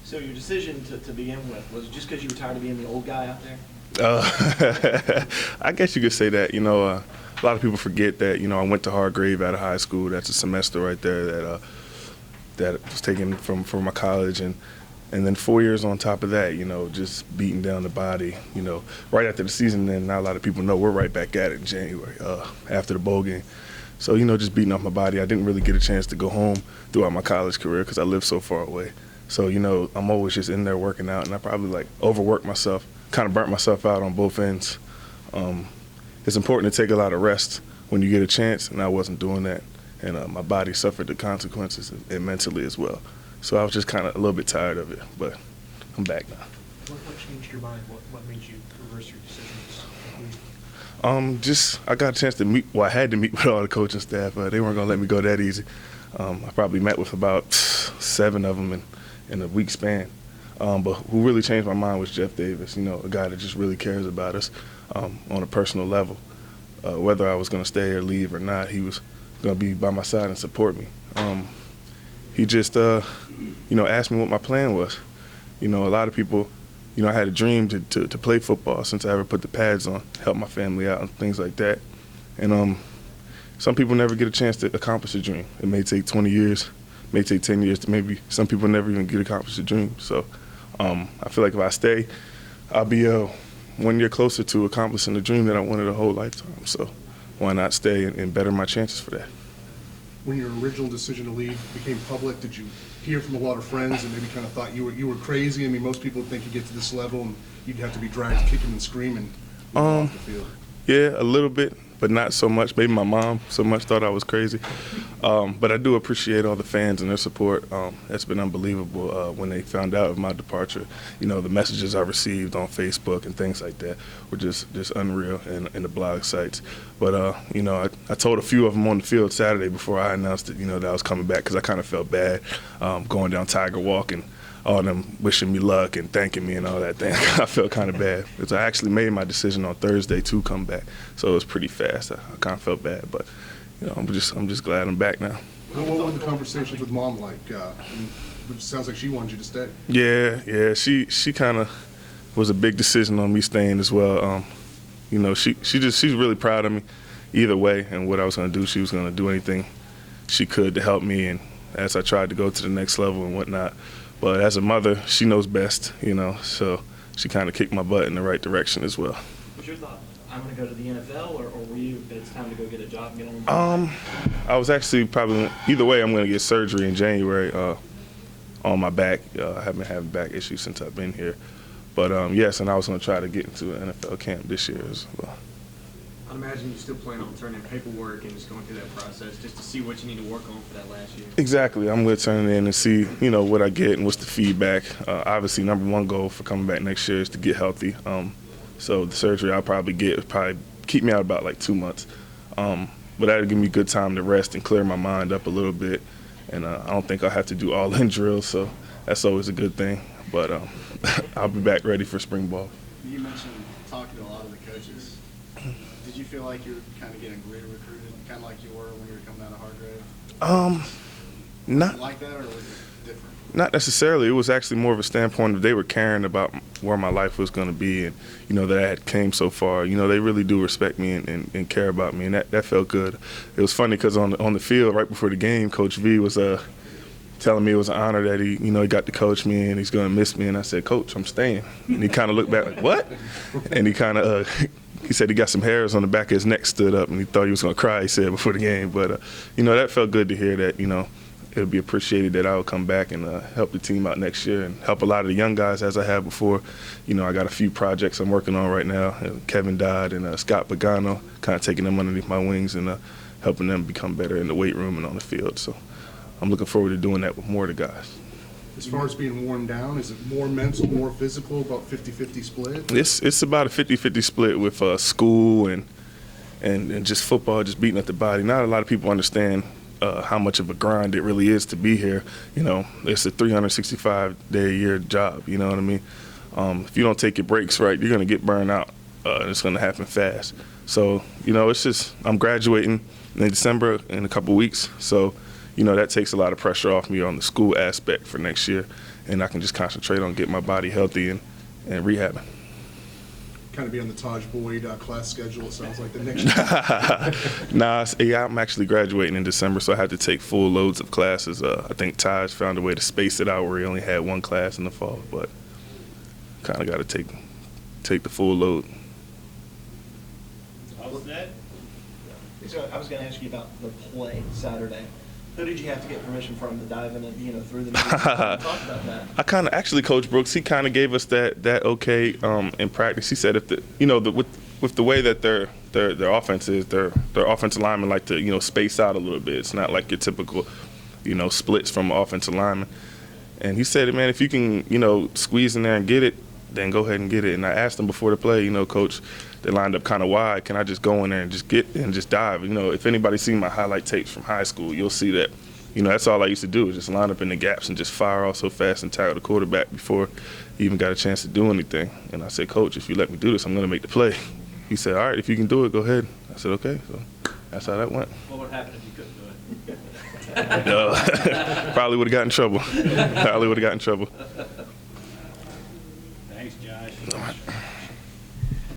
So your decision to begin with, was it just because you were tired of being the old guy out there? I guess you could say that. A lot of people forget that, I went to Hargrave out of high school. That's a semester right there that was taken from my college. And then 4 years on top of that, just beating down the body, right after the season. And not a lot of people know we're right back at it in January after the bowl game. So, just beating off my body. I didn't really get a chance to go home throughout my college career because I lived so far away. So, I'm always just in there working out, and I probably overworked myself, kind of burnt myself out on both ends. It's important to take a lot of rest when you get a chance, and I wasn't doing that. And my body suffered the consequences, and mentally as well. So I was just kind of a little bit tired of it, but I'm back now. What changed your mind? What made you reverse your decisions? I got a chance to meet, I had to meet with all the coaching staff. They weren't going to let me go that easy. I probably met with about 7 of them in a week span. But who really changed my mind was Jeff Davis, a guy that just really cares about us on a personal level. Whether I was going to stay or leave or not, he was going to be by my side and support me. He just, asked me what my plan was. A lot of people, I had a dream to play football since I ever put the pads on, help my family out and things like that. And some people never get a chance to accomplish a dream. It may take 20 years, may take 10 years to maybe some people never even get to accomplish a dream. So I feel like if I stay, I'll be 1 year closer to accomplishing the dream that I wanted a whole lifetime. So why not stay and better my chances for that? When your original decision to leave became public, did you hear from a lot of friends and maybe kind of thought you were crazy? I mean, most people think you get to this level and you'd have to be dragged kicking and screaming off the field. Yeah, a little bit, but not so much. Maybe my mom so much thought I was crazy. But I do appreciate all the fans and their support. It's been unbelievable when they found out of my departure. The messages I received on Facebook and things like that were just unreal in the blog sites. But, I told a few of them on the field Saturday before I announced that I was coming back because I kind of felt bad going down Tiger Walk and all them wishing me luck and thanking me and all that thing. I felt kind of bad because I actually made my decision on Thursday to come back, so it was pretty fast. I kind of felt bad, but I'm just glad I'm back now. What were the conversations with Mom like? It sounds like she wanted you to stay. Yeah. She kind of was a big decision on me staying as well. She's really proud of me either way and what I was going to do. She was going to do anything she could to help me, and as I tried to go to the next level and whatnot. But as a mother, she knows best, so she kind of kicked my butt in the right direction as well. What's your thought? I'm going to go to the NFL, or were you, it's time to go get a job and get on? I was actually probably, either way, I'm going to get surgery in January on my back. I haven't had back issues since I've been here. But yes, and I was going to try to get into an NFL camp this year as well. I'd imagine you still plan on turning in paperwork and just going through that process just to see what you need to work on for that last year. Exactly. I'm going to turn it in and see, what I get and what's the feedback. Obviously, number one goal for coming back next year is to get healthy. So the surgery I'll probably get will probably keep me out about 2 months. But that'll give me good time to rest and clear my mind up a little bit. And I don't think I'll have to do all in drills, so that's always a good thing. But I'll be back ready for spring ball. You mentioned talking to a lot of the coaches. Did you feel like you were kind of getting recruited, kind of like you were when you were coming out of Hargrave? Not like that, or was it different? Not necessarily. It was actually more of a standpoint of they were caring about where my life was going to be, and that I had came so far. They really do respect me and care about me, and that felt good. It was funny because on the field right before the game, Coach V was telling me it was an honor that he got to coach me and he's going to miss me, and I said, Coach, I'm staying. And he kind of looked back like, what? And he kind of he said he got some hairs on the back of his neck stood up, and he thought he was going to cry, he said, before the game. But, that felt good to hear that, it'll be appreciated that I will come back and help the team out next year and help a lot of the young guys as I have before. I got a few projects I'm working on right now, Kevin Dodd and Scott Pagano, kind of taking them underneath my wings and helping them become better in the weight room and on the field. So I'm looking forward to doing that with more of the guys. As far as being worn down, is it more mental, more physical, about 50-50 split? It's about a 50-50 split with school and just football, just beating up the body. Not a lot of people understand how much of a grind it really is to be here. It's a 365-day-a-year job, you know what I mean? If you don't take your breaks right, you're going to get burned out. It's going to happen fast. So, it's just I'm graduating in December in a couple weeks. So, that takes a lot of pressure off me on the school aspect for next year. and I can just concentrate on getting my body healthy and rehabbing. Kind of be on the Taj Boyd class schedule, it sounds like, the next year. Nah, yeah, I'm actually graduating in December, so I had to take full loads of classes. I think Taj found a way to space it out where he only had one class in the fall, but kind of got to take the full load. All set? So I was going to ask you about the play Saturday. Who did you have to get permission from to dive in and, through the meeting? Talk about that. I kind of actually, Coach Brooks, he kind of gave us that okay in practice. He said if with the way that their offense is, their offensive linemen like to space out a little bit. It's not like your typical splits from offensive linemen. And he said, man, if you can squeeze in there and get it, then go ahead and get it. And I asked him before the play, Coach, they lined up kind of wide. Can I just go in there and just get and just dive? If anybody's seen my highlight tapes from high school, you'll see that, that's all I used to do is just line up in the gaps and just fire off so fast and tackle the quarterback before he even got a chance to do anything. And I said, Coach, if you let me do this, I'm going to make the play. He said, all right, if you can do it, go ahead. I said, okay. So that's how that went. What would happen if you couldn't do it? Probably would have got in trouble. Thanks, Josh.